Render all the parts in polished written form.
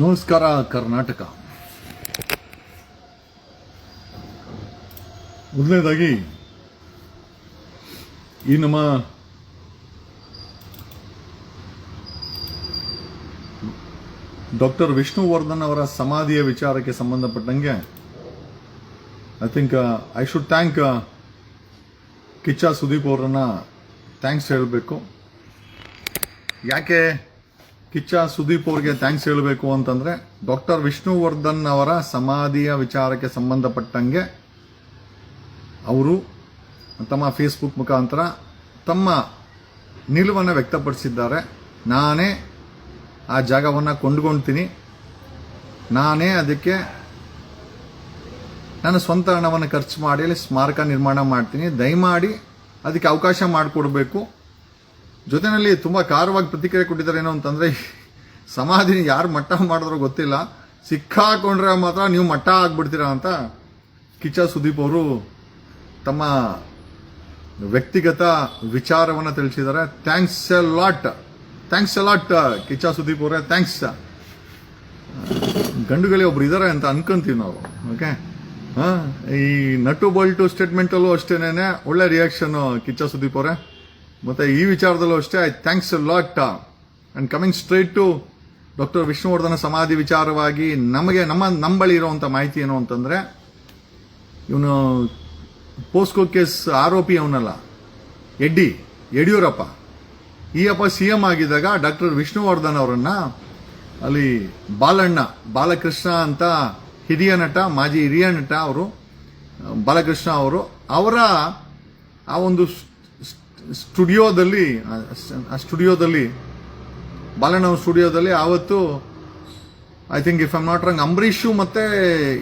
ನಮಸ್ಕಾರ ಕರ್ನಾಟಕ. ಮೊದಲನೇದಾಗಿ ಈ ನಮ್ಮ ಡಾಕ್ಟರ್ ವಿಷ್ಣುವರ್ಧನ್ ಅವರ ಸಮಾಧಿಯ ವಿಚಾರಕ್ಕೆ ಸಂಬಂಧಪಟ್ಟಂಗೆ I think I should thank Kichcha Sudeep ಅವರನ್ನ ಥ್ಯಾಂಕ್ಸ್ ಹೇಳಬೇಕು. ಯಾಕೆ ಕಿಚ್ಚ ಸುದೀಪ್ ಅವರಿಗೆ ಥ್ಯಾಂಕ್ಸ್ ಹೇಳಬೇಕು ಅಂತಂದ್ರೆ, ಡಾಕ್ಟರ್ ವಿಷ್ಣುವರ್ಧನ್ ಅವರ ಸಮಾಧಿಯ ವಿಚಾರಕ್ಕೆ ಸಂಬಂಧಪಟ್ಟಂಗೆ ಅವರು ತಮ್ಮ ಫೇಸ್ಬುಕ್ ಮುಖಾಂತರ ತಮ್ಮ ನಿಲುವನ್ನು ವ್ಯಕ್ತಪಡಿಸಿದ್ದಾರೆ. ನಾನೇ ಆ ಜಾಗವನ್ನು ಕೊಂಡ್ಕೊಳ್ತೀನಿ, ನಾನೇ ಅದಕ್ಕೆ ನನ್ನ ಸ್ವಂತ ಹಣವನ್ನು ಖರ್ಚು ಮಾಡಿ ಅಲ್ಲಿ ಸ್ಮಾರಕ ನಿರ್ಮಾಣ ಮಾಡ್ತೀನಿ, ದಯಮಾಡಿ ಅದಕ್ಕೆ ಅವಕಾಶ ಮಾಡಿಕೊಡ್ಬೇಕು. ಜೊತೆಯಲ್ಲಿ ತುಂಬ ಖಾರವಾಗಿ ಪ್ರತಿಕ್ರಿಯೆ ಕೊಟ್ಟಿದ್ದಾರೆ. ಏನು ಅಂತಂದರೆ, ಸಮಾಧಿನ ಯಾರು ಮಟ್ಟ ಮಾಡಿದ್ರೋ ಗೊತ್ತಿಲ್ಲ, ಸಿಕ್ಕಾಕೊಂಡ್ರೆ ಮಾತ್ರ ನೀವು ಮಟ್ಟ ಆಗ್ಬಿಡ್ತೀರಾ ಅಂತ ಕಿಚ್ಚ ಸುದೀಪ್ ಅವರು ತಮ್ಮ ವ್ಯಕ್ತಿಗತ ವಿಚಾರವನ್ನು ತಿಳಿಸಿದ್ದಾರೆ. Thanks a lot Kichcha Sudeep ಅವರೇ, ಥ್ಯಾಂಕ್ಸ್. ಗಂಡುಗಳೇ ಒಬ್ರು ಇದ್ದಾರೆ ಅಂತ ಅನ್ಕೊಂತೀವಿ ನಾವು. ಓಕೆ, ಈ ನಟು ಬೋಲ್ಟು ಸ್ಟೇಟ್ಮೆಂಟಲ್ಲೂ ಅಷ್ಟೇನೆ ಒಳ್ಳೆ ರಿಯಾಕ್ಷನ್ ಕಿಚ್ಚ ಸುದೀಪ್ ಅವರೇ. ಮತ್ತೆ ಈ ವಿಚಾರದಲ್ಲೂ ಅಷ್ಟೇ thanks a lot. And coming straight to doctor Vishnuvardhana ಸಮಾಧಿ ವಿಚಾರವಾಗಿ ನಮ್ಮ ಬಳಿ ಇರುವಂತ ಮಾಹಿತಿ ಏನು ಅಂತಂದ್ರೆ, ಇವನು ಪೋಸ್ಕೋ ಕೇಸ್ ಆರೋಪಿ ಅವನಲ್ಲ, ಯಡಿಯೂರಪ್ಪ. ಈ ಅಪ್ಪ CM ಆಗಿದ್ದಾಗ ಡಾಕ್ಟರ್ ವಿಷ್ಣುವರ್ಧನ್ ಅವರನ್ನ ಅಲ್ಲಿ ಬಾಲಕೃಷ್ಣ ಅಂತ ಹಿರಿಯ ನಟ, ಮಾಜಿ ಹಿರಿಯ ನಟ ಅವರು, ಬಾಲಕೃಷ್ಣ ಅವರು, ಅವರ ಆ ಒಂದು ಸ್ಟುಡಿಯೋದಲ್ಲಿ ಬಾಲಣ್ಣ ಸ್ಟುಡಿಯೋದಲ್ಲಿ ಆವತ್ತು I think if I'm not wrong Ambareesh ಮತ್ತೆ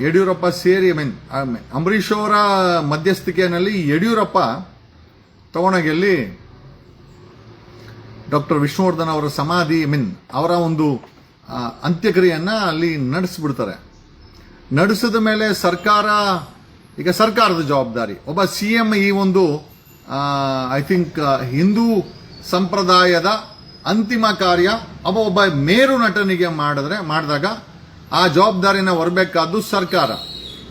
ಯಡಿಯೂರಪ್ಪ ಸೇರಿ, ಅಂಬರೀಷ್ ಅವರ ಮಧ್ಯಸ್ಥಿಕೆಯಲ್ಲಿ ಯಡಿಯೂರಪ್ಪ ತಗೊಂಡೋಗಿ ಅಲ್ಲಿ ಡಾಕ್ಟರ್ ವಿಷ್ಣುವರ್ಧನ್ ಅವರ ಸಮಾಧಿ ಅವರ ಒಂದು ಅಂತ್ಯಕ್ರಿಯೆಯನ್ನ ಅಲ್ಲಿ ನಡೆಸಿಬಿಡ್ತಾರೆ. ನಡೆಸಿದ ಮೇಲೆ ಸರ್ಕಾರದ ಜವಾಬ್ದಾರಿ. ಒಬ್ಬ CM ಈ ಒಂದು ಐ ಥಿಂಕ್ ಹಿಂದೂ ಸಂಪ್ರದಾಯದ ಅಂತಿಮ ಕಾರ್ಯ ಒಬ್ಬ ಮೇರು ನಟನಿಗೆ ಮಾಡಿದಾಗ ಆ ಜವಾಬ್ದಾರಿನ ಹೊರಬೇಕಾದ್ದು ಸರ್ಕಾರ.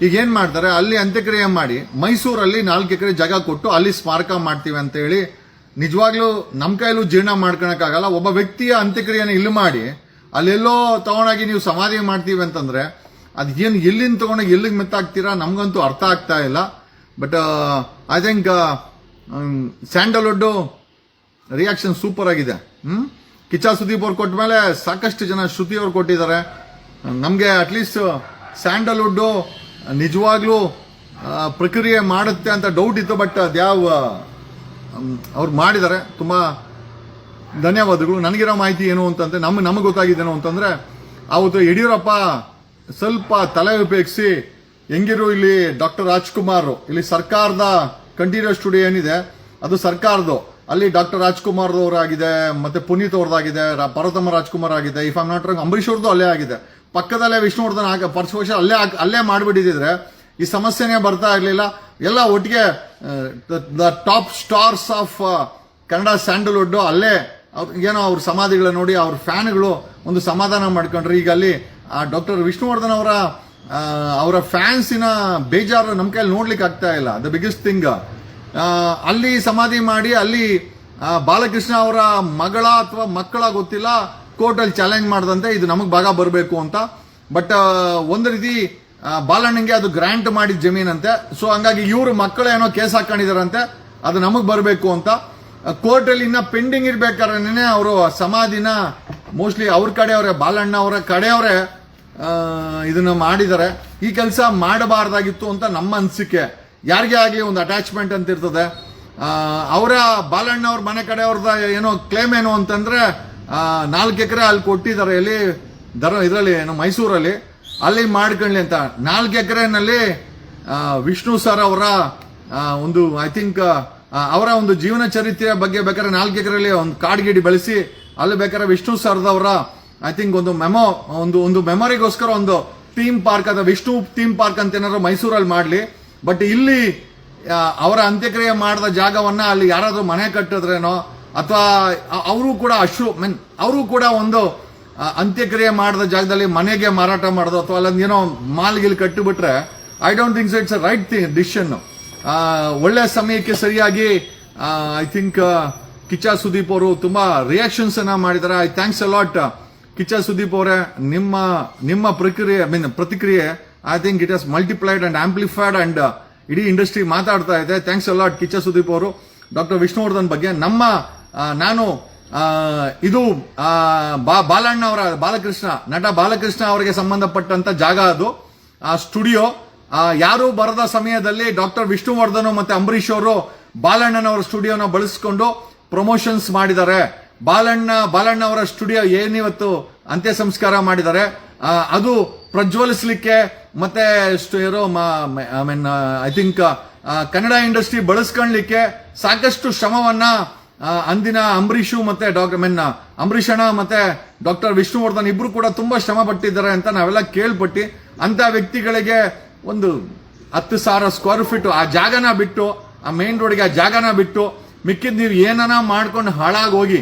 ಈಗ ಏನ್ ಮಾಡ್ತಾರೆ, ಅಲ್ಲಿ ಅಂತ್ಯಕ್ರಿಯೆ ಮಾಡಿ ಮೈಸೂರಲ್ಲಿ 4 ಎಕರೆ ಜಾಗ ಕೊಟ್ಟು ಅಲ್ಲಿ ಸ್ಮಾರಕ ಮಾಡ್ತೀವಿ ಅಂತ ಹೇಳಿ, ನಿಜವಾಗ್ಲೂ ನಮ್ಮ ಕೈಲೂ ಜೀರ್ಣ ಮಾಡ್ಕೊಳಕ್ಕಾಗಲ್ಲ. ಒಬ್ಬ ವ್ಯಕ್ತಿಯ ಅಂತ್ಯಕ್ರಿಯೆನ ಇಲ್ಲಿ ಮಾಡಿ ಅಲ್ಲೆಲ್ಲೋ ತಗೊಂಡಾಗಿ ನೀವು ಸಮಾಧಿ ಮಾಡ್ತೀವಿ ಅಂತಂದ್ರೆ ಅದೇನು ಎಲ್ಲಿಂದ ತಗೊಂಡಾಗ ಎಲ್ಲಿಗೆ ಮೆತ್ತಾಗ್ತೀರಾ, ನಮ್ಗಂತೂ ಅರ್ಥ ಆಗ್ತಾ ಇಲ್ಲ. But I think Sandalwood reaction super ಆಗಿದೆ. ಕಿಚ್ಚ ಸುದೀಪ್ ಅವ್ರು ಕೊಟ್ಟ ಮೇಲೆ ಸಾಕಷ್ಟು ಜನ ಶ್ರುತಿ ಅವ್ರು ಕೊಟ್ಟಿದ್ದಾರೆ. ನಮಗೆ ಅಟ್ಲೀಸ್ಟ್ ಸ್ಯಾಂಡಲ್ವುಡ್ ನಿಜವಾಗ್ಲೂ ಪ್ರಕ್ರಿಯೆ ಮಾಡುತ್ತೆ ಅಂತ ಡೌಟ್ ಇತ್ತು, ಬಟ್ ಅದ್ಯಾವ ಅವ್ರು ಮಾಡಿದ್ದಾರೆ. ತುಂಬಾ ಧನ್ಯವಾದಗಳು. ನನಗಿರೋ ಮಾಹಿತಿ ಏನು ಅಂತಂದ್ರೆ, ನಮಗೆ ಗೊತ್ತಾಗಿದ್ದೇನು ಅಂತಂದ್ರೆ, ಅವತ್ತು ಯಡಿಯೂರಪ್ಪ ಸ್ವಲ್ಪ ತಲೆ ಉಪಯೋಗಿಸಿ ಹೆಂಗಿರು ಇಲ್ಲಿ ಡಾಕ್ಟರ್ ರಾಜ್ಕುಮಾರ್, ಇಲ್ಲಿ ಸರ್ಕಾರದ ಕಂಠೀರವ ಸ್ಟುಡಿಯೋ ಏನಿದೆ ಅದು ಸರ್ಕಾರದ್ದು, ಅಲ್ಲಿ ಡಾಕ್ಟರ್ ರಾಜ್ಕುಮಾರ್ ಅವರಾಗಿದೆ, ಮತ್ತೆ ಪುನೀತ್ ಅವ್ರದ್ದಾಗಿದೆ, ಪಾರ್ವತಮ್ಮ ರಾಜ್ಕುಮಾರ್ ಆಗಿದೆ, if I'm not wrong Ambareesh ಅವ್ರದ್ದು ಅಲ್ಲೇ ಆಗಿದೆ. ಪಕ್ಕದಲ್ಲೇ ವಿಷ್ಣುವರ್ಧನ್ ವರ್ಷ ಅಲ್ಲೇ ಮಾಡಿಬಿಟ್ಟಿದ್ರೆ ಈ ಸಮಸ್ಯೆನೇ ಬರ್ತಾ ಇರಲಿಲ್ಲ. ಎಲ್ಲ ಒಟ್ಟಿಗೆ the top stars of Kannada Sandalwood ಅಲ್ಲೇ ಏನೋ ಅವ್ರ ಸಮಾಧಿಗಳ ನೋಡಿ ಅವ್ರ ಫ್ಯಾನ್ಗಳು ಒಂದು ಸಮಾಧಾನ ಮಾಡ್ಕೊಂಡ್ರೆ. ಈಗ ಅಲ್ಲಿ ಡಾಕ್ಟರ್ ವಿಷ್ಣುವರ್ಧನ್ ಅವರ ಫ್ಯಾನ್ಸಿನ ಬೇಜಾರು ನಮ್ಮ ಕೈಯಲ್ಲಿ ನೋಡ್ಲಿಕ್ಕೆ ಆಗ್ತಾ ಇಲ್ಲ. ದ ಬಿಗ್ಗೆಸ್ಟ್ ಥಿಂಗ್, ಅಲ್ಲಿ ಸಮಾಧಿ ಮಾಡಿ ಅಲ್ಲಿ ಬಾಲಕೃಷ್ಣ ಅವರ ಮಗಳ ಅಥವಾ ಮಕ್ಕಳ ಗೊತ್ತಿಲ್ಲ ಕೋರ್ಟಲ್ಲಿ ಚಾಲೆಂಜ್ ಮಾಡದಂತೆ ಇದು ನಮಗೆ ಭಾಗ ಬರಬೇಕು ಅಂತ. ಬಟ್ ಒಂದು ರೀತಿ ಬಾಲಣ್ಣಂಗೆ ಅದು ಗ್ರಾಂಟ್ ಮಾಡಿದ ಜಮೀನಂತೆ. ಸೊ ಹಂಗಾಗಿ ಇವರು ಮಕ್ಕಳೇನೋ ಕೇಸ್ ಹಾಕೊಂಡಿದಾರಂತೆ, ಅದು ನಮಗೆ ಬರಬೇಕು ಅಂತ. ಕೋರ್ಟಲ್ಲಿ ಇನ್ನ ಪೆಂಡಿಂಗ್ ಇರ್ಬೇಕಾದ್ರೆ ಅವರು ಸಮಾಧಿನ ಮೋಸ್ಟ್ಲಿ ಅವ್ರ ಕಡೆಯವರೇ, ಬಾಲಣ್ಣ ಅವರ ಕಡೆಯವರೇ ಇದನ್ನ ಮಾಡಿದ್ದಾರೆ. ಈ ಕೆಲಸ ಮಾಡಬಾರ್ದಾಗಿತ್ತು ಅಂತ ನಮ್ಮ ಅನಿಸಿಕೆ. ಯಾರಿಗೆ ಆಗಲಿ ಒಂದು ಅಟ್ಯಾಚ್ಮೆಂಟ್ ಅಂತ ಇರ್ತದೆ. ಅವರ ಬಾಲಣ್ಣ ಅವ್ರ ಮನೆ ಕಡೆಯವ್ರದ ಏನೋ ಕ್ಲೇಮ್ ಏನು ಅಂತಂದ್ರೆ 4 ಎಕರೆ ಅಲ್ಲಿ ಕೊಟ್ಟಿದ್ದಾರೆ, ಎಲ್ಲಿ ಇದರಲ್ಲಿ ಏನೋ ಮೈಸೂರಲ್ಲಿ, ಅಲ್ಲಿ ಮಾಡ್ಕೊಳ್ಳಿ ಅಂತ. 4 ಎಕರೆನಲ್ಲಿ ವಿಷ್ಣು ಸರ್ ಅವರ ಒಂದು ಐ ಥಿಂಕ್ ಅವರ ಒಂದು ಜೀವನ ಚರಿತ್ರೆಯ ಬಗ್ಗೆ ಬೇಕಾದ್ರೆ 4 ಎಕರೆಯಲ್ಲಿ ಒಂದು ಕಾಡ್ಗಿಡಿ ಬೆಳೆಸಿ ಅಲ್ಲಿ ಬೇಕಾದ್ರೆ ವಿಷ್ಣು ಸರ್ದವರ ಐ ಥಿಂಕ್ ಒಂದು ಮೆಮೊರಿಗೋಸ್ಕರ ಒಂದು ಥೀಮ್ ಪಾರ್ಕ್, ಅದ ವಿಷ್ಣು ಥೀಮ್ ಪಾರ್ಕ್ ಅಂತ ಏನಾದ್ರು ಮೈಸೂರಲ್ಲಿ ಮಾಡಲಿ. ಬಟ್ ಇಲ್ಲಿ ಅವರ ಅಂತ್ಯಕ್ರಿಯೆ ಮಾಡಿದ ಜಾಗವನ್ನ ಅಲ್ಲಿ ಯಾರಾದ್ರೂ ಮನೆ ಕಟ್ಟಿದ್ರೇನೋ, ಅಥವಾ ಅವರು ಕೂಡ ಅವರು ಕೂಡ ಒಂದು ಅಂತ್ಯಕ್ರಿಯೆ ಮಾಡಿದ ಜಾಗದಲ್ಲಿ ಮನೆಗೆ ಮಾರಾಟ ಮಾಡೋದು ಅಥವಾ ಅಲ್ಲೊಂದು ಏನೋ ಮಾಲ್ಗಿಲ್ ಕಟ್ಟಿಬಿಟ್ರೆ I don't think it's a right decision. ಒಳ್ಳೆ ಸಮಯಕ್ಕೆ ಸರಿಯಾಗಿ ಐ ಥಿಂಕ್ ಕಿಚ್ಚ ಸುದೀಪ್ ಅವರು ತುಂಬಾ ರಿಯಾಕ್ಷನ್ಸ್ ಅನ್ನ ಮಾಡಿದ್ದಾರೆ. I thanks a lot Kichcha Sudeep ಅವರೇ, ನಿಮ್ಮ ಪ್ರತಿಕ್ರಿಯೆ I think it has multiplied and amplified and ಇಡೀ ಇಂಡಸ್ಟ್ರಿ ಮಾತಾಡ್ತಾ ಇದೆ. Thanks a lot Kichcha Sudeep ಅವರು. ಡಾಕ್ಟರ್ ವಿಷ್ಣುವರ್ಧನ್ ಬಗ್ಗೆ ನಾನು ಇದು ಬಾಲಣ್ಣ ಅವರ ನಟ ಬಾಲಕೃಷ್ಣ ಅವರಿಗೆ ಸಂಬಂಧಪಟ್ಟಂತ ಜಾಗ ಅದು. ಆ ಸ್ಟುಡಿಯೋ ಯಾರು ಬರದ ಸಮಯದಲ್ಲಿ ಡಾಕ್ಟರ್ ವಿಷ್ಣುವರ್ಧನ್ ಮತ್ತೆ ಅಂಬರೀಶ್ ಅವರು ಬಾಲಣ್ಣನವರ ಸ್ಟುಡಿಯೋನ ಬಳಸಿಕೊಂಡು ಪ್ರಮೋಷನ್ಸ್ ಮಾಡಿದ್ದಾರೆ. ಬಾಲಣ್ಣ ಅವರ ಸ್ಟುಡಿಯೋ ಏನಿವತ್ತು ಅಂತ್ಯ ಸಂಸ್ಕಾರ ಮಾಡಿದ್ದಾರೆ ಅದು ಪ್ರಜ್ವಲಿಸಲಿಕ್ಕೆ ಮತ್ತೆ ಐ ಥಿಂಕ್ ಕನ್ನಡ ಇಂಡಸ್ಟ್ರಿ ಬಳಸ್ಕೊಳ್ಳಲಿಕ್ಕೆ ಸಾಕಷ್ಟು ಶ್ರಮವನ್ನ ಅಂದಿನ ಅಂಬರೀಷು ಮತ್ತೆ ಅಂಬರೀಷಣ ಮತ್ತೆ ಡಾಕ್ಟರ್ ವಿಷ್ಣುವರ್ಧನ್ ಇಬ್ರು ಕೂಡ ತುಂಬಾ ಶ್ರಮ ಪಟ್ಟಿದ್ದಾರೆ ಅಂತ ನಾವೆಲ್ಲ ಕೇಳ್ಪಟ್ಟಿ, ಅಂತ ವ್ಯಕ್ತಿಗಳಿಗೆ ಒಂದು 10,000 ಸ್ಕ್ವೇರ್ ಫೀಟ್ ಆ ಜಾಗನ ಬಿಟ್ಟು, ಆ ಮೇನ್ ರೋಡ್ಗೆ ಆ ಜಾಗನ ಬಿಟ್ಟು ಮಿಕ್ಕಿದ್ ನೀವು ಏನನ ಮಾಡ್ಕೊಂಡು ಹಾಳಾಗಿ ಹೋಗಿ,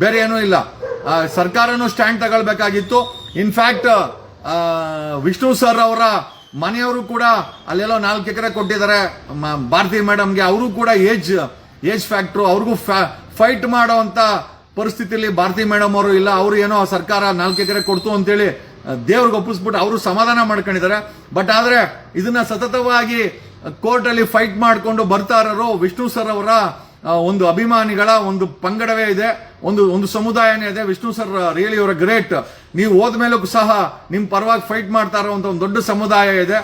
ಬೇರೆ ಏನೂ ಇಲ್ಲ. ಸರ್ಕಾರನೂ ಸ್ಟ್ಯಾಂಡ್ ತಗೊಳ್ಬೇಕಾಗಿತ್ತು. ಇನ್ಫ್ಯಾಕ್ಟ್ ವಿಷ್ಣು ಸರ್ ಅವರ ಮನೆಯವರು ಕೂಡ ಅಲ್ಲೆಲ್ಲೋ 4 ಎಕರೆ ಕೊಟ್ಟಿದ್ದಾರೆ ಭಾರತಿ ಮೇಡಮ್ಗೆ. ಅವರು ಕೂಡ ಏಜ್ ಫ್ಯಾಕ್ಟ್ರು, ಅವ್ರಿಗೂ ಫೈಟ್ ಮಾಡೋ ಅಂತ ಪರಿಸ್ಥಿತಿಯಲ್ಲಿ ಭಾರತಿ ಮೇಡಮ್ ಅವರು ಇಲ್ಲ. ಅವರು ಏನೋ ಸರ್ಕಾರ 4 ಎಕರೆ ಕೊಡ್ತು ಅಂತೇಳಿ ದೇವ್ರಿಗೆ ಒಪ್ಪಿಸ್ಬಿಟ್ಟು ಅವರು ಸಮಾಧಾನ ಮಾಡ್ಕೊಂಡಿದ್ದಾರೆ. ಬಟ್ ಆದ್ರೆ ಇದನ್ನ ಸತತವಾಗಿ ಕೋರ್ಟ್ ಅಲ್ಲಿ ಫೈಟ್ ಮಾಡಿಕೊಂಡು ಬರ್ತಾ ಇರೋರು ವಿಷ್ಣು ಸರ್ ಅವರ ಒಂದು ಅಭಿಮಾನಿಗಳ ಒಂದು ಪಂಗಡವೇ ಇದೆ, ಒಂದು ಸಮುದಾಯನೇ ಇದೆ. ವಿಷ್ಣು ಸರ್ ರಿಯಲಿ ಅವರ ಗ್ರೇಟ್. ನೀವು ಹೋದ್ಮೇಲೂ ಸಹ ನಿಮ್ ಪರವಾಗಿ ಫೈಟ್ ಮಾಡ್ತಾ ಇರೋ ಒಂದು ದೊಡ್ಡ ಸಮುದಾಯ ಇದೆ.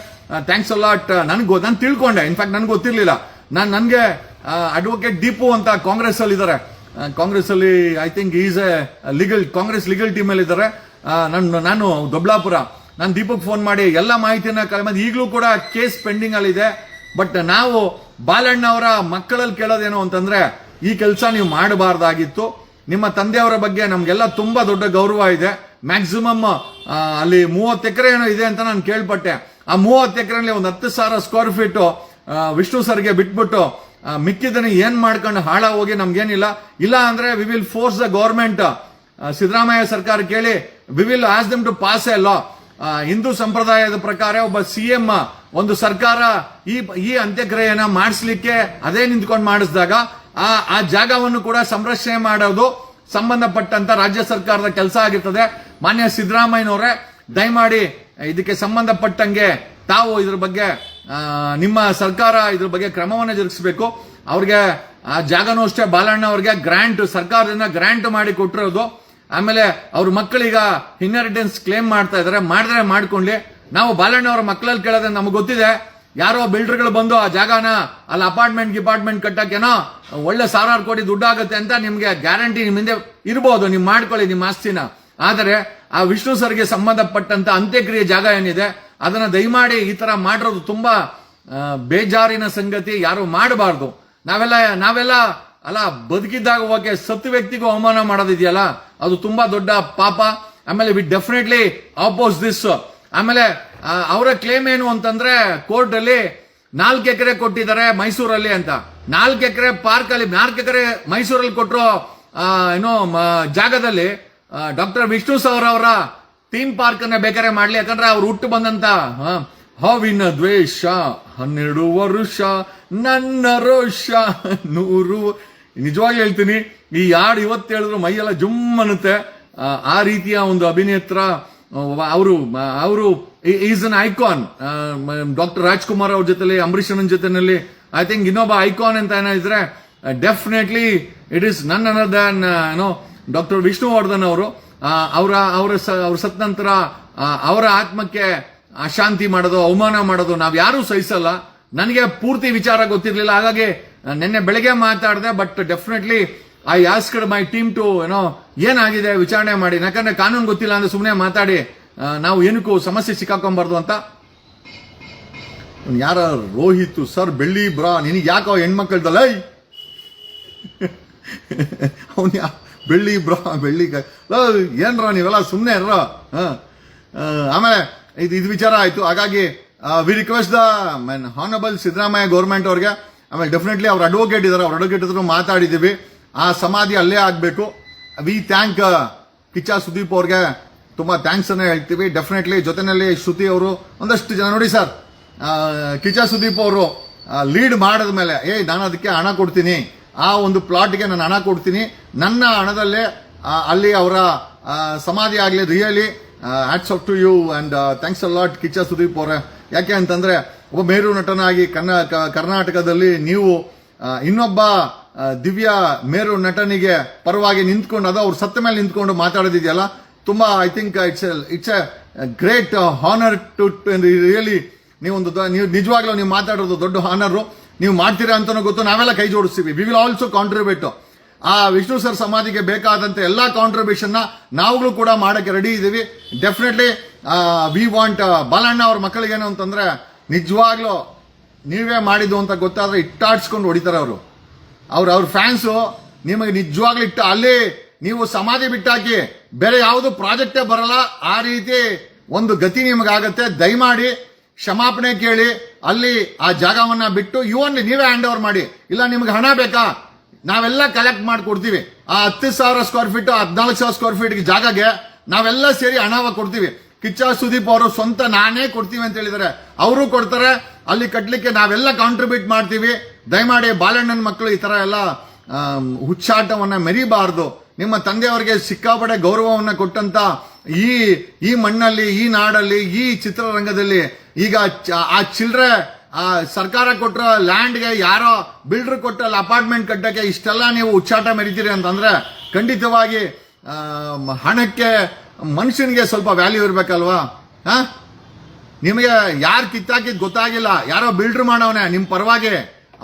Thanks a lot. ನಾನು ತಿಳ್ಕೊಂಡೆ, ಇನ್ಫ್ಯಾಕ್ಟ್ ನನ್ಗೆ ಗೊತ್ತಿರ್ಲಿಲ್ಲ. ನನ್ಗೆ ಅಡ್ವೊಕೇಟ್ ದೀಪು ಅಂತ ಕಾಂಗ್ರೆಸ್ ಅಲ್ಲಿ ಇದ್ದಾರೆ. ಕಾಂಗ್ರೆಸ್ ಅಲ್ಲಿ I think is A Congress legal team ಅಲ್ಲಿ ಇದ್ದಾರೆ. ನಾನು ದೊಬ್ಲಾಪುರ, ನಾನು ದೀಪಕ್ ಫೋನ್ ಮಾಡಿ ಎಲ್ಲ ಮಾಹಿತಿಯನ್ನ ಕಲೆ ಈಗಲೂ ಕೂಡ ಕೇಸ್ ಪೆಂಡಿಂಗ್ ಅಲ್ಲಿ ಇದೆ. ಬಟ್ ನಾವು ಬಾಲಣ್ಣ ಅವರ ಮಕ್ಕಳಲ್ಲಿ ಕೇಳೋದೇನು ಅಂತಂದ್ರೆ, ಈ ಕೆಲಸ ನೀವು ಮಾಡಬಾರ್ದಾಗಿತ್ತು. ನಿಮ್ಮ ತಂದೆಯವರ ಬಗ್ಗೆ ನಮ್ಗೆಲ್ಲ ತುಂಬಾ ದೊಡ್ಡ ಗೌರವ ಇದೆ. ಮ್ಯಾಕ್ಸಿಮಮ್ ಅಲ್ಲಿ 30 ಎಕರೆ ಏನೋ ಇದೆ ಅಂತ ನಾನು ಕೇಳ್ಪಟ್ಟೆ. ಆ 30 ಎಕರೆಯಲ್ಲಿ ಒಂದು 10,000 ಸ್ಕ್ವೇರ್ ಫೀಟ್ ವಿಷ್ಣು ಸರ್ಗೆ ಬಿಟ್ಬಿಟ್ಟು ಮಿಕ್ಕಿದನ್ನ ಏನ್ ಮಾಡ್ಕೊಂಡು ಹಾಳ ಹೋಗಿ ನಮ್ಗೇನಿಲ್ಲ. ಇಲ್ಲ ಅಂದ್ರೆ we will force the government, Siddaramaiah ಸರ್ಕಾರ ಕೇಳಿ, we will ask them to pass a law. Hindu ಸಂಪ್ರದಾಯದ ಪ್ರಕಾರ ಒಬ್ಬ ಸಿಎಂ ಒಂದು ಸರ್ಕಾರ ಈ ಅಂತ್ಯಕ್ರಿಯೆಯನ್ನ ಮಾಡಿಸ್ಲಿಕ್ಕೆ ಅದೇ ನಿಂತ್ಕೊಂಡು ಮಾಡಿಸಿದಾಗ ಆ ಜಾಗವನ್ನು ಕೂಡ ಸಂರಕ್ಷಣೆ ಮಾಡೋದು ಸಂಬಂಧಪಟ್ಟಂತ ರಾಜ್ಯ ಸರ್ಕಾರದ ಕೆಲಸ ಆಗಿರ್ತದೆ. ಮಾನ್ಯ ಸಿದ್ದರಾಮಯ್ಯನವರೇ, ದಯಮಾಡಿ ಇದಕ್ಕೆ ಸಂಬಂಧಪಟ್ಟಂಗೆ ತಾವು ಇದ್ರ ಬಗ್ಗೆ ನಿಮ್ಮ ಸರ್ಕಾರ ಇದ್ರ ಬಗ್ಗೆ ಕ್ರಮವನ್ನು ಜರುಗಿಸಬೇಕು. ಅವ್ರಿಗೆ ಆ ಜಾಗನೂ ಅಷ್ಟೇ ಬಾಲಣ್ಣ ಅವ್ರಿಗೆ ಗ್ರಾಂಟ್, ಸರ್ಕಾರದಿಂದ ಗ್ರಾಂಟ್ ಮಾಡಿ ಕೊಟ್ಟಿರೋದು. ಆಮೇಲೆ ಅವ್ರ ಮಕ್ಕಳೀಗ ಇನ್ಹೆರಿಟೆನ್ಸ್ ಕ್ಲೇಮ್ ಮಾಡ್ತಾ ಇದಾರೆ. ಮಾಡಿದ್ರೆ ಮಾಡ್ಕೊಂಡ್ಲಿ. ನಾವು ಬಾಲಣ್ಣ ಅವರ ಮಕ್ಕಳಲ್ಲಿ ಕೇಳೋದ್ರೆ ನಮ್ಗೆ ಗೊತ್ತಿದೆ, ಯಾರೋ ಬಿಲ್ಡರ್ಗಳು ಬಂದು ಆ ಜಾಗನ ಅಲ್ಲಿ ಅಪಾರ್ಟ್ಮೆಂಟ್ ಕಟ್ಟಕ್ಕೇನೋ ಒಳ್ಳೆ 1,000 ಕೋಟಿ ದುಡ್ಡು ಆಗುತ್ತೆ ಅಂತ ನಿಮ್ಗೆ ಗ್ಯಾರಂಟಿ ನಿಮ್ಮ ಹಿಂದೆ ಇರ್ಬೋದು, ನೀವು ಮಾಡ್ಕೊಳ್ಳಿ ನಿಮ್ಮ ಆಸ್ತಿನ. ಆದರೆ ಆ ವಿಷ್ಣು ಸರ್ಗೆ ಸಂಬಂಧಪಟ್ಟಂತ ಅಂತ್ಯಕ್ರಿಯೆ ಜಾಗ ಏನಿದೆ ಅದನ್ನ ದಯಮಾಡಿ ಈ ತರ ಮಾಡಿರೋದು ತುಂಬಾ ಬೇಜಾರಿನ ಸಂಗತಿ. ಯಾರು ಮಾಡಬಾರ್ದು. ನಾವೆಲ್ಲ ಅಲ್ಲ, ಬದುಕಿದ್ದಾಗ ಓಕೆ, ಸತ್ತು ವ್ಯಕ್ತಿಗೂ ಅವಮಾನ ಮಾಡೋದಿದೆಯಲ್ಲ ಅದು ತುಂಬಾ ದೊಡ್ಡ ಪಾಪ. ಆಮೇಲೆ ವಿ ಡೆಫಿನೆಟ್ಲಿ ಅಪೋಸ್ ದಿಸ್. ಆಮೇಲೆ ಅವರ ಕ್ಲೇಮ್ ಏನು ಅಂತಂದ್ರೆ, ಕೋರ್ಟ್ ಅಲ್ಲಿ 4 ಎಕರೆ ಕೊಟ್ಟಿದ್ದಾರೆ ಮೈಸೂರಲ್ಲಿ ಅಂತ. 4 ಎಕರೆ ಪಾರ್ಕ್ ಅಲ್ಲಿ 4 ಎಕರೆ ಮೈಸೂರಲ್ಲಿ ಕೊಟ್ಟರು ಜಾಗದಲ್ಲಿ ಡಾಕ್ಟರ್ ವಿಷ್ಣು ಸರ್ ಅವರ ಥೀಮ್ ಪಾರ್ಕ್ ಅನ್ನ ಬೇಕಾರೆ ಮಾಡ್ಲಿ. ಯಾಕಂದ್ರೆ ಅವ್ರು ಹುಟ್ಟು ಬಂದಂತ ಹಾವಿನ ದ್ವೇಷ 12 ವರ್ಷ ನನ್ನ ರೋಷ 100. ನಿಜವಾಗ್ಲೂ ಹೇಳ್ತೀನಿ, ಈ ಹಾಡು ಇವತ್ತು ಹೇಳಿದ್ರು ಮೈಯೆಲ್ಲ ಜುಮ್ ಅನ್ನುತ್ತೆ. ಆ ರೀತಿಯ ಒಂದು ಅಭಿನೇತ್ರ ಅವರು is an icon. Doctor Rajkumar ಅವ್ರ ಜೊತೆಲಿ, ಅಂಬರೀಷನ್ ಜೊತೆನಲ್ಲಿ ಐ ಥಿಂಕ್ ಇನ್ನೊಬ್ಬ ಐಕಾನ್ ಅಂತ ಏನಿದ್ರೆ definitely it is none other than doctor Vishnuvardhan ಅವರು. ಅವ್ರ ಸತ್ ನಂತರ ಅವರ ಆತ್ಮಕ್ಕೆ ಅಶಾಂತಿ ಮಾಡೋದು, ಅವಮಾನ ಮಾಡೋದು ನಾವ್ ಯಾರು ಸಹಿಸಲ್ಲ. ನನಗೆ ಪೂರ್ತಿ ವಿಚಾರ ಗೊತ್ತಿರ್ಲಿಲ್ಲ, ಹಾಗಾಗಿ ನಿನ್ನೆ ಬೆಳಗ್ಗೆ ಮಾತಾಡಿದೆ. But definitely I asked my team to ಏನಾಗಿದೆ ವಿಚಾರಣೆ ಮಾಡಿ. ಯಾಕಂದ್ರೆ ಕಾನೂನು ಗೊತ್ತಿಲ್ಲ ಅಂದ್ರೆ ಸುಮ್ಮನೆ ಮಾತಾಡಿ ನಾವು ಏನಕ್ಕೂ ಸಮಸ್ಯೆ ಸಿಕ್ಕಾಕೊಂಬಾರ್ದು ಅಂತ. ಯಾರ ರೋಹಿತ್ ಸರ್ ಬೆಳ್ಳಿ ಬ್ರಾ, ನಿನಗೆ ಯಾಕೋ ಹೆಣ್ಮಕ್ಳದಲ್ಲ ಅವನ್ ಬೆಳ್ಳಿ ಬ್ರಾ ಏನ್ರ ನೀವೆಲ್ಲ ಸುಮ್ಮನೆ ಇರ್ರ. ಆಮೇಲೆ ಇದು ವಿಚಾರ ಆಯ್ತು. ಹಾಗಾಗಿ V request the honourable Siddaramaiah government ಅವ್ರಿಗೆ. ಆಮೇಲೆ ಡೆಫಿನೆಟ್ಲಿ ಅವ್ರ ಅಡ್ವೊಕೇಟ್ ಇದಾರೆ, ಅವ್ರ ಅಡ್ವೊಕೇಟ್ ಹತ್ರ ಮಾತಾಡಿದೀವಿ. ಆ ಸಮಾಧಿ ಅಲ್ಲೇ ಆಗ್ಬೇಕು. ವಿ ಥ್ಯಾಂಕ್ ಕಿಚ್ಚ ಸುದೀಪ್ ಅವ್ರಿಗೆ ತುಂಬಾ ಥ್ಯಾಂಕ್ಸ್ ಅನ್ನ ಹೇಳ್ತೀವಿ. ಡೆಫಿನೆಟ್ಲಿ ಜೊತೆನಲ್ಲಿ ಶ್ರುತಿ ಅವರು ಒಂದಷ್ಟು ಜನ ನೋಡಿ ಸರ್, ಕಿಚ್ಚ ಸುದೀಪ್ ಅವರು ಲೀಡ್ ಮಾಡಿದ ಮೇಲೆ ನಾನು ಅದಕ್ಕೆ ಹಣ ಕೊಡ್ತೀನಿ, ಆ ಒಂದು ಪ್ಲಾಟ್ಗೆ ನಾನು ಹಣ ಕೊಡ್ತೀನಿ, ನನ್ನ ಹಣದಲ್ಲೇ ಅಲ್ಲಿ ಅವರ ಸಮಾಧಿ ಆಗಲಿ. Really hats off to you and thanks a lot Kichcha Sudeep ಅವರೇ. ಯಾಕೆ ಅಂತಂದ್ರೆ ಒಬ್ಬ ಮೇರು ನಟನಾಗಿ ಕರ್ನಾಟಕದಲ್ಲಿ ನೀವು ಇನ್ನೊಬ್ಬ ದಿವ್ಯ ಮೇರು ನಟನಿಗೆ ಪರವಾಗಿ ನಿಂತ್ಕೊಂಡು, ಅದು ಅವ್ರು ಸತ್ತ ಮೇಲೆ ನಿಂತ್ಕೊಂಡು ಮಾತಾಡೋದಿದೆಯಲ್ಲ, ತುಂಬಾ I think it's a great honour to really. ನೀವು ನಿಜವಾಗ್ಲೂ ನೀವು ಮಾತಾಡೋದು ದೊಡ್ಡ ಹಾನರ್. ನೀವು ಮಾಡ್ತೀರಾ ಅಂತಾನೂ ಗೊತ್ತು, ನಾವೆಲ್ಲ ಕೈ ಜೋಡಿಸ್ತೀವಿ. We will also contribute. ಆ ವಿಷ್ಣು ಸರ್ ಸಮಾಧಿಗೆ ಬೇಕಾದಂತ ಎಲ್ಲಾ ಕಾಂಟ್ರಿಬ್ಯೂಷನ್ ನಾವುಗಳು ಕೂಡ ಮಾಡಕ್ಕೆ ರೆಡಿ ಇದೀವಿ. ಡೆಫಿನೆಟ್ಲಿ ವಿ ವಾಂಟ್ ಬಾಲಣ್ಣ ಅವ್ರ ಮಕ್ಕಳಿಗೇನು ಅಂತಂದ್ರೆ, ನಿಜವಾಗ್ಲೂ ನೀವೇ ಮಾಡಿದ್ದು ಅಂತ ಗೊತ್ತಾದ್ರೆ ಇಟ್ಟಾಡ್ಸ್ಕೊಂಡು ಹೊಡಿತಾರೆ ಅವರು. ಅವ್ರ ಫ್ಯಾನ್ಸು ನಿಮಗೆ ನಿಜವಾಗ್ಲೂ ಅಲ್ಲಿ ನೀವು ಸಮಾಧಿ ಬಿಟ್ಟಾಕಿ ಬೇರೆ ಯಾವುದು ಪ್ರಾಜೆಕ್ಟೇ ಬರಲ್ಲ. ಆ ರೀತಿ ಒಂದು ಗತಿ ನಿಮಗಾಗತ್ತೆ. ದಯಮಾಡಿ ಕ್ಷಮಾಪಣೆ ಕೇಳಿ ಅಲ್ಲಿ ಆ ಜಾಗವನ್ನ ಬಿಟ್ಟು ನೀವೇ ಹ್ಯಾಂಡ್ ಓವರ್ ಮಾಡಿ. ಇಲ್ಲ ನಿಮ್ಗೆ ಹಣ ಬೇಕಾ, ನಾವೆಲ್ಲ ಕಲೆಕ್ಟ್ ಮಾಡಿ ಕೊಡ್ತೀವಿ. ಆ 10,000 ಸ್ಕ್ವೇರ್ ಫೀಟ್ 14,000 ಸ್ಕ್ವೇರ್ ಫೀಟ್ ಜಾಗಗೆ ನಾವೆಲ್ಲ ಸೇರಿ ಹಣವ ಕೊಡ್ತೀವಿ. ಕಿಚ್ಚ ಸುದೀಪ್ ಅವರು ಸ್ವಂತ ನಾನೇ ಕೊಡ್ತೀವಿ ಅಂತ ಹೇಳಿದ್ದಾರೆ, ಅವರು ಕೊಡ್ತಾರೆ. ಅಲ್ಲಿ ಕಟ್ಲಿಕ್ಕೆ ನಾವೆಲ್ಲ ಕಾಂಟ್ರಿಬ್ಯೂಟ್ ಮಾಡ್ತೀವಿ. ದಯಮಾಡಿ ಬಾಲಣ್ಣನ ಮಕ್ಕಳು ಈ ತರ ಎಲ್ಲ ಹುಚ್ಚಾಟವನ್ನ ಮೆರಿಬಾರದು. ನಿಮ್ಮ ತಂದೆಯವರಿಗೆ ಸಿಕ್ಕಾಪಟ್ಟೆ ಗೌರವವನ್ನ ಕೊಟ್ಟಂತ ಈ ಮಣ್ಣಲ್ಲಿ, ಈ ನಾಡಲ್ಲಿ, ಈ ಚಿತ್ರರಂಗದಲ್ಲಿ ಈಗ ಆ ಚಿಲ್ಡ್ರೆ ಸರ್ಕಾರ ಕೊಟ್ಟ ಲ್ಯಾಂಡ್ಗೆ ಯಾರೋ ಬಿಲ್ಡರ್ ಕೊಟ್ಟಲ್ಲಿ ಅಪಾರ್ಟ್ಮೆಂಟ್ ಕಟ್ಟಕ್ಕೆ ಇಷ್ಟೆಲ್ಲ ನೀವು ಹುಚ್ಚಾಟ ಮೆರಿತೀರಿ ಅಂತಂದ್ರೆ ಖಂಡಿತವಾಗಿ ಹಣಕ್ಕೆ ಮನುಷ್ಯನಿಗೆ ಸ್ವಲ್ಪ ವ್ಯಾಲ್ಯೂ ಇರ್ಬೇಕಲ್ವಾ? ನಿಮಗೆ ಯಾರು ಕಿತ್ತಾಕಿದ್ ಗೊತ್ತಾಗಿಲ್ಲ, ಯಾರೋ ಬಿಲ್ಡರ್ ಮಾಡವನೆ ನಿಮ್ ಪರವಾಗಿ.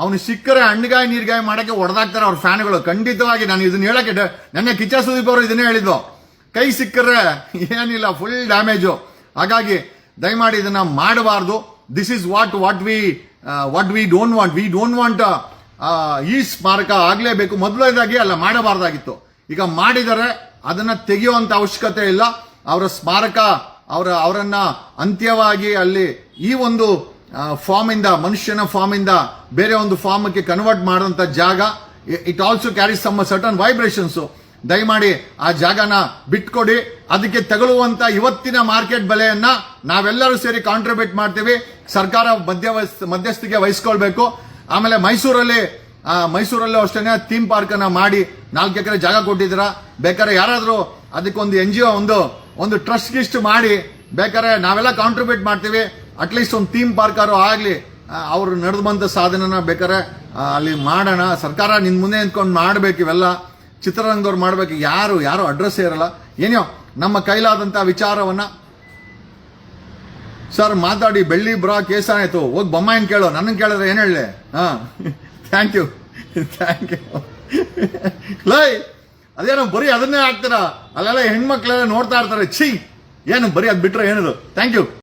ಅವನು ಸಿಕ್ಕರೆ ಹಣ್ಣುಗಾಯಿ ನೀರ್ಗಾಯಿ ಮಾಡಕ್ಕೆ ಹೊಡೆದಾಕ್ತಾರೆ ಅವ್ರ ಫ್ಯಾನ್ಗಳು. ಖಂಡಿತವಾಗಿ ನಾನು ಇದನ್ನ ಹೇಳಕ್ಕೆ ನನ್ನ ಕಿಚ್ಚ ಸುದೀಪ್ ಅವರು ಇದನ್ನೇ ಹೇಳಿದ್ದು, ಕೈ ಸಿಕ್ಕರೆ ಏನಿಲ್ಲ, ಫುಲ್ ಡ್ಯಾಮೇಜು. ಹಾಗಾಗಿ ದಯಮಾಡಿ ಇದನ್ನ ಮಾಡಬಾರ್ದು. This is what we don't want. We don't want ಈ ಸ್ಮಾರಕ ಆಗ್ಲೇಬೇಕು. ಮೊದಲನೇದಾಗಿ ಅಲ್ಲ ಮಾಡಬಾರ್ದಾಗಿತ್ತು, ಈಗ ಮಾಡಿದರೆ ಅದನ್ನ ತೆಗೆಯುವಂತ ಅವಶ್ಯಕತೆ ಇಲ್ಲ. ಅವರ ಸ್ಮಾರಕ ಅವರನ್ನ ಅಂತ್ಯವಾಗಿ ಅಲ್ಲಿ ಈ ಒಂದು ಫಾರ್ಮ್ ಇಂದ, ಮನುಷ್ಯನ ಫಾರ್ಮ್ ಇಂದ ಬೇರೆ ಒಂದು ಫಾರ್ಮ್ಗೆ ಕನ್ವರ್ಟ್ ಮಾಡುವಂತ ಜಾಗ. It also carries some certain vibrations. ದಯಮಾಡಿ ಆ ಜಾಗನ ಬಿಟ್ಕೊಡಿ. ಅದಕ್ಕೆ ತಗೊಳ್ಳುವಂತ ಇವತ್ತಿನ ಮಾರ್ಕೆಟ್ ಬೆಲೆಯನ್ನ ನಾವೆಲ್ಲರೂ ಸೇರಿ ಕಾಂಟ್ರಿಬ್ಯೂಟ್ ಮಾಡ್ತೀವಿ. ಸರ್ಕಾರ ಮಧ್ಯಸ್ಥಿಕೆ ವಹಿಸ್ಕೊಳ್ಬೇಕು. ಆಮೇಲೆ ಮೈಸೂರಲ್ಲೂ ಅಷ್ಟೇ ಥೀಮ್ ಪಾರ್ಕ್ ಅನ್ನ ಮಾಡಿ 4 ಎಕರೆ ಜಾಗ ಕೊಟ್ಟಿದ್ದೀರಾ. ಬೇಕಾದ್ರೆ ಯಾರಾದ್ರೂ ಅದಕ್ಕೊಂದು NGO ಒಂದು ಟ್ರಸ್ಟ್ ಗಿಸ್ಟ್ ಮಾಡಿ ಬೇಕಾದ್ರೆ ನಾವೆಲ್ಲ ಕಾಂಟ್ರಿಬ್ಯೂಟ್ ಮಾಡ್ತೀವಿ. ಅಟ್ಲೀಸ್ಟ್ ಒಂದು ಥೀಮ್ ಪಾರ್ಕ್ ಆಗ್ಲಿ, ಅವ್ರು ನಡೆದು ಬಂದ ಸಾಧನೆನ ಬೇಕಾದ್ರೆ ಅಲ್ಲಿ ಮಾಡೋಣ. ಸರ್ಕಾರ ನಿನ್ ಮುಂದೆ ನಿಂತ್ಕೊಂಡು ಮಾಡ್ಬೇಕು, ಇವೆಲ್ಲ ಚಿತ್ರರಂಗದವ್ರು ಮಾಡ್ಬೇಕು. ಯಾರು ಅಡ್ರೆಸ್ ಇರಲ್ಲ. ಏನೋ ನಮ್ಮ ಕೈಲಾದಂತ ವಿಚಾರವನ್ನ ಸರ್ ಮಾತಾಡಿ ಬೆಳ್ಳಿ ಬ್ರಾ ಕೇಸಾಯ್ತು, ಹೋಗಿ ಬೊಮ್ಮಾಯಿನ ಕೇಳೋ, ನನ್ನ ಕೇಳಿದ್ರೆ ಏನ್ ಹೇಳಲೆ? ಥ್ಯಾಂಕ್ ಯು ಲೈ. ಅದೇನೋ ಬರೀ ಅದನ್ನೇ ಹಾಕ್ತೀರಾ, ಅಲ್ಲೆಲ್ಲ ಹೆಣ್ಮಕ್ಳೆಲ್ಲ ನೋಡ್ತಾ ಇರ್ತಾರೆ. ಛೀ, ಏನು ಬರೀ ಅದ್ ಬಿಟ್ರೆ ಏನದು. Thank you.